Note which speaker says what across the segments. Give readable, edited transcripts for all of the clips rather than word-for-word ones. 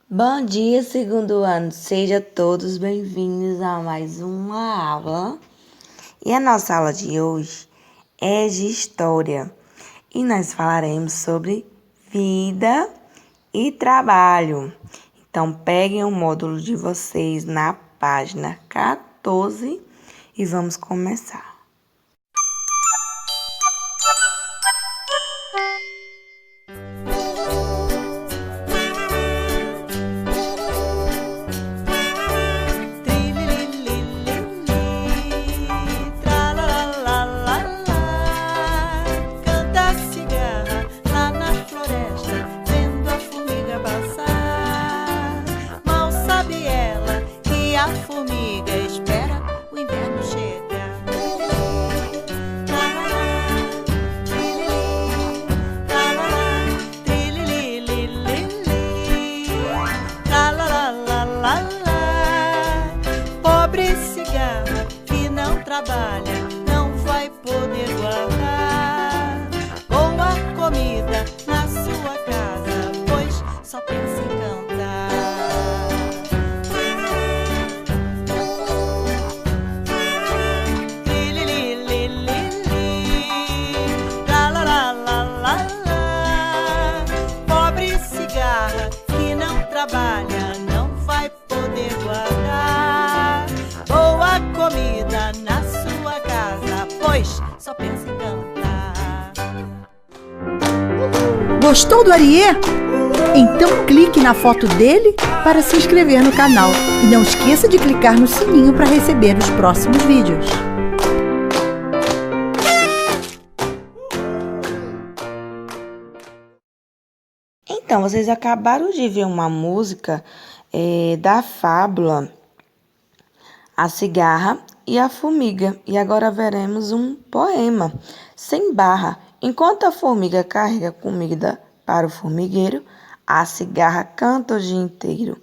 Speaker 1: Bom dia, segundo ano. Sejam todos bem-vindos a mais uma aula. E a nossa aula de hoje é de história. E nós falaremos sobre vida e trabalho. Então, peguem o módulo de vocês na página 14 e vamos começar.
Speaker 2: Trabalha, não vai poder guardar boa comida na sua casa, pois só pensa em cantar. Lá, lá, lá, lá, lá, lá. Pobre cigarra que não trabalha, não vai poder guardar boa comida na sua casa, pois só pensa em cantar.
Speaker 3: Gostou do Ariê? Então clique na foto dele para se inscrever no canal e não esqueça de clicar no sininho para receber os próximos vídeos.
Speaker 1: Então, vocês acabaram de ver uma música da fábula A Cigarra e a Formiga. E agora veremos um poema sem barra. Enquanto a formiga carrega comida para o formigueiro, a cigarra canta o dia inteiro.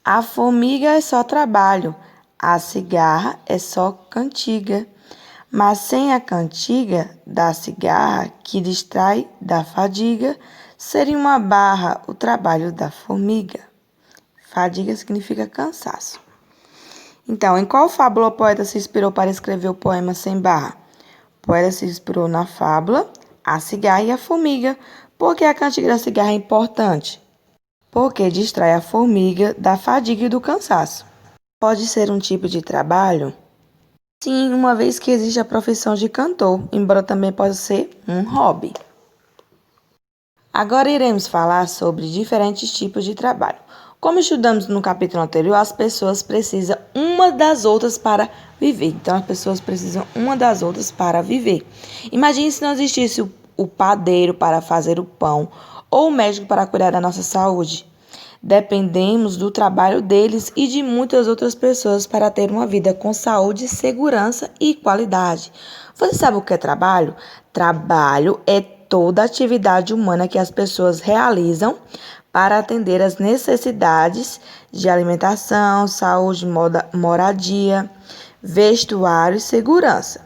Speaker 1: A formiga é só trabalho, a cigarra é só cantiga. Mas sem a cantiga da cigarra, que distrai da fadiga, seria uma barra o trabalho da formiga. Fadiga significa cansaço. Então, em qual fábula o poeta se inspirou para escrever o poema Sem Barra? O poeta se inspirou na fábula A Cigarra e a Formiga. Por que a cantiga da cigarra é importante? Porque distrai a formiga da fadiga e do cansaço. Pode ser um tipo de trabalho? Sim, uma vez que existe a profissão de cantor, embora também possa ser um hobby. Agora iremos falar sobre diferentes tipos de trabalho. Como estudamos no capítulo anterior, as pessoas precisam uma das outras para viver. Então, as pessoas precisam uma das outras para viver. Imagine se não existisse o padeiro para fazer o pão ou o médico para cuidar da nossa saúde. Dependemos do trabalho deles e de muitas outras pessoas para ter uma vida com saúde, segurança e qualidade. Você sabe o que é trabalho? Trabalho é toda atividade humana que as pessoas realizam para atender às necessidades de alimentação, saúde, moradia, vestuário e segurança.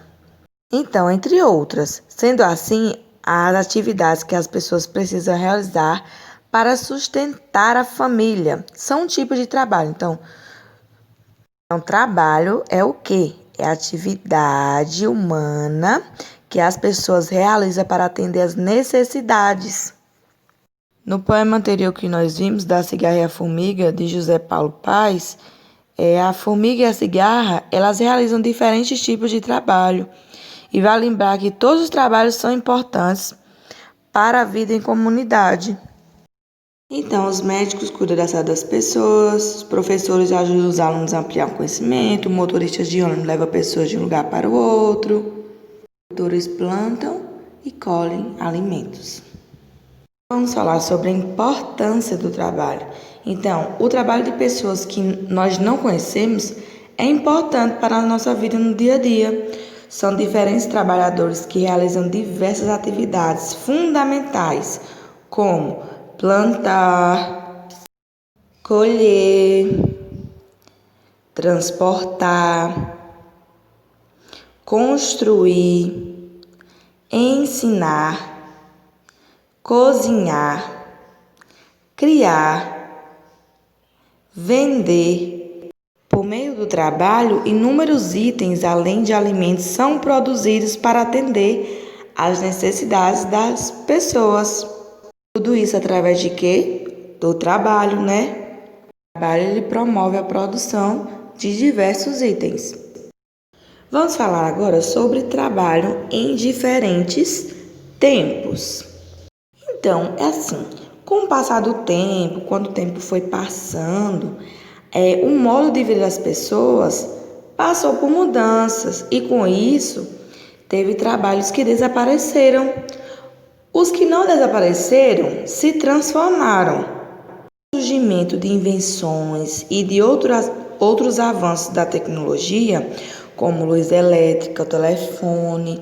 Speaker 1: Então, entre outras. Sendo assim, as atividades que as pessoas precisam realizar para sustentar a família são um tipo de trabalho. Então, trabalho é o quê? É a atividade humana que as pessoas realizam para atender às necessidades. No poema anterior que nós vimos, da Cigarra e a Formiga, de José Paulo Paes, a formiga e a cigarra, elas realizam diferentes tipos de trabalho. E vai lembrar que todos os trabalhos são importantes para a vida em comunidade. Então, os médicos cuidam da saúde das pessoas, os professores ajudam os alunos a ampliar o conhecimento, motoristas de ônibus levam pessoas de um lugar para o outro, agricultores plantam e colhem alimentos. Vamos falar sobre a importância do trabalho. Então, o trabalho de pessoas que nós não conhecemos é importante para a nossa vida no dia a dia. São diferentes trabalhadores que realizam diversas atividades fundamentais, como plantar, colher, transportar, construir, ensinar, cozinhar, criar, vender. Por meio do trabalho, inúmeros itens, além de alimentos, são produzidos para atender às necessidades das pessoas. Tudo isso através de quê? Do trabalho, né? O trabalho ele promove a produção de diversos itens. Vamos falar agora sobre trabalho em diferentes tempos. Então, é assim, com o passar do tempo, quando o tempo foi passando, o modo de vida das pessoas passou por mudanças e com isso teve trabalhos que desapareceram. Os que não desapareceram se transformaram. O surgimento de invenções e de outros avanços da tecnologia, como luz elétrica, o telefone,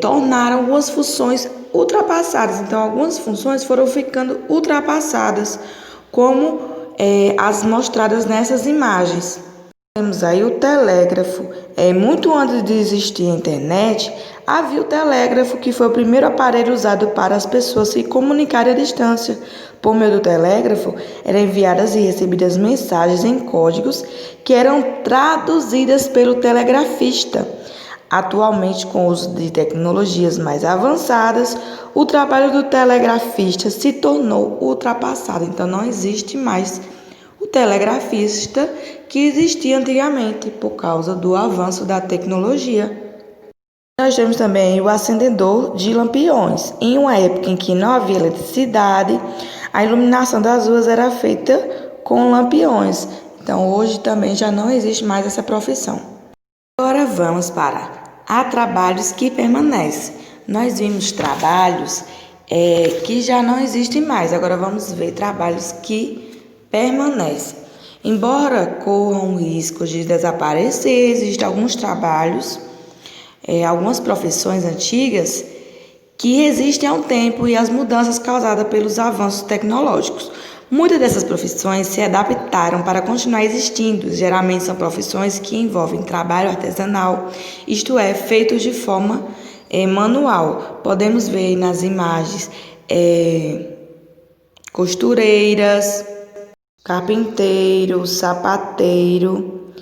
Speaker 1: tornaram algumas funções ultrapassadas. Então, algumas funções foram ficando ultrapassadas, como as mostradas nessas imagens. Temos aí o telégrafo. Muito antes de existir a internet, havia o telégrafo, que foi o primeiro aparelho usado para as pessoas se comunicarem à distância. Por meio do telégrafo, eram enviadas e recebidas mensagens em códigos que eram traduzidas pelo telegrafista. Atualmente, com o uso de tecnologias mais avançadas, o trabalho do telegrafista se tornou ultrapassado. Então, não existe mais o telegrafista que existia antigamente por causa do avanço da tecnologia. Nós temos também o acendedor de lampiões. Em uma época em que não havia eletricidade, a iluminação das ruas era feita com lampiões. Então, hoje também já não existe mais essa profissão. Agora vamos para há trabalhos que permanecem. Nós vimos trabalhos que já não existem mais. Agora vamos ver trabalhos que permanecem. Embora corram risco de desaparecer, existem alguns trabalhos, algumas profissões antigas que existem há um tempo e as mudanças causadas pelos avanços tecnológicos. Muitas dessas profissões se adaptaram para continuar existindo. Geralmente são profissões que envolvem trabalho artesanal, isto é, feitos de forma manual. Podemos ver nas imagens costureiras, carpinteiro, sapateiro,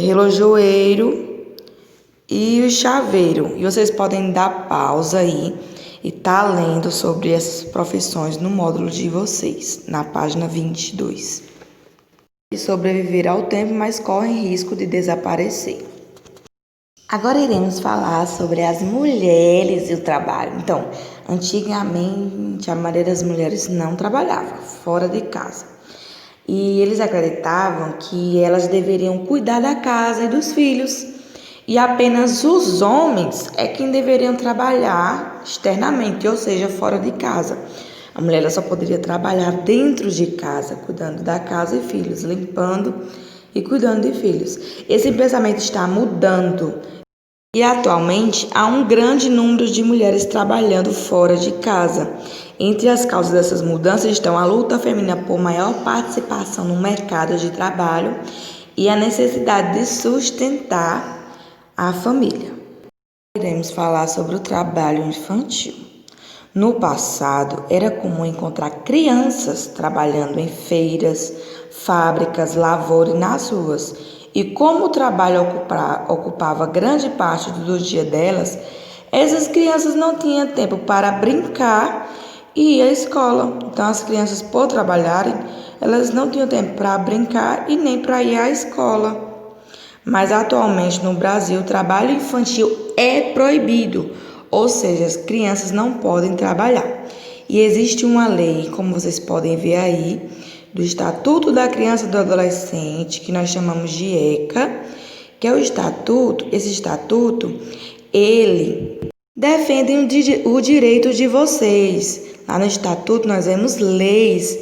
Speaker 1: relojoeiro e o chaveiro. E vocês podem dar pausa aí e tá lendo sobre essas profissões no módulo de vocês, na página 22. E sobreviver ao tempo, mas correm risco de desaparecer. Agora iremos falar sobre as mulheres e o trabalho. Então, antigamente a maioria das mulheres não trabalhava fora de casa. E eles acreditavam que elas deveriam cuidar da casa e dos filhos. E apenas os homens é quem deveriam trabalhar externamente, ou seja, fora de casa. A mulher ela só poderia trabalhar dentro de casa, cuidando da casa e filhos, limpando e cuidando de filhos. Esse pensamento está mudando. E atualmente há um grande número de mulheres trabalhando fora de casa. Entre as causas dessas mudanças estão a luta feminina por maior participação no mercado de trabalho e a necessidade de sustentar a família. Iremos falar sobre o trabalho infantil. No passado, era comum encontrar crianças trabalhando em feiras, fábricas, lavoura e nas ruas. E como o trabalho ocupava grande parte do dia delas, essas crianças não tinham tempo para brincar e ir à escola. Então, as crianças, por trabalharem, elas não tinham tempo para brincar e nem para ir à escola. Mas atualmente no Brasil o trabalho infantil é proibido, ou seja, as crianças não podem trabalhar. E existe uma lei, como vocês podem ver aí, do Estatuto da Criança e do Adolescente, que nós chamamos de ECA, que é o estatuto. Esse estatuto, ele defende o direito de vocês. Lá no estatuto nós vemos leis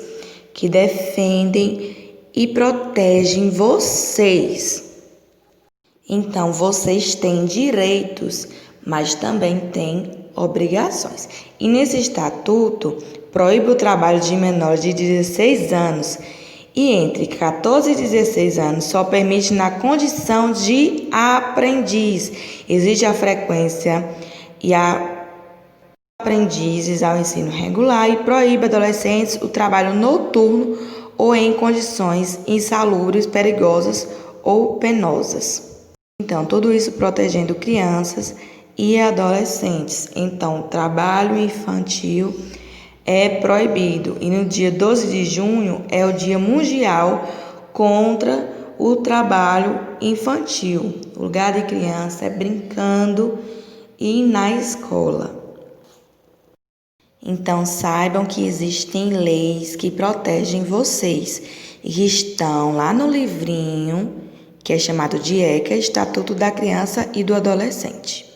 Speaker 1: que defendem e protegem vocês. Então, vocês têm direitos, mas também têm obrigações. E nesse estatuto, proíbe o trabalho de menores de 16 anos e entre 14 e 16 anos só permite na condição de aprendiz. Existe a frequência e a aprendizes ao ensino regular e proíbe adolescentes o trabalho noturno ou em condições insalubres, perigosas ou penosas. Então, tudo isso protegendo crianças e adolescentes. Então, o trabalho infantil é proibido. E no dia 12 de junho é o Dia Mundial contra o Trabalho Infantil. O lugar de criança é brincando e na escola. Então, saibam que existem leis que protegem vocês e que estão lá no livrinho, que é chamado de ECA, Estatuto da Criança e do Adolescente.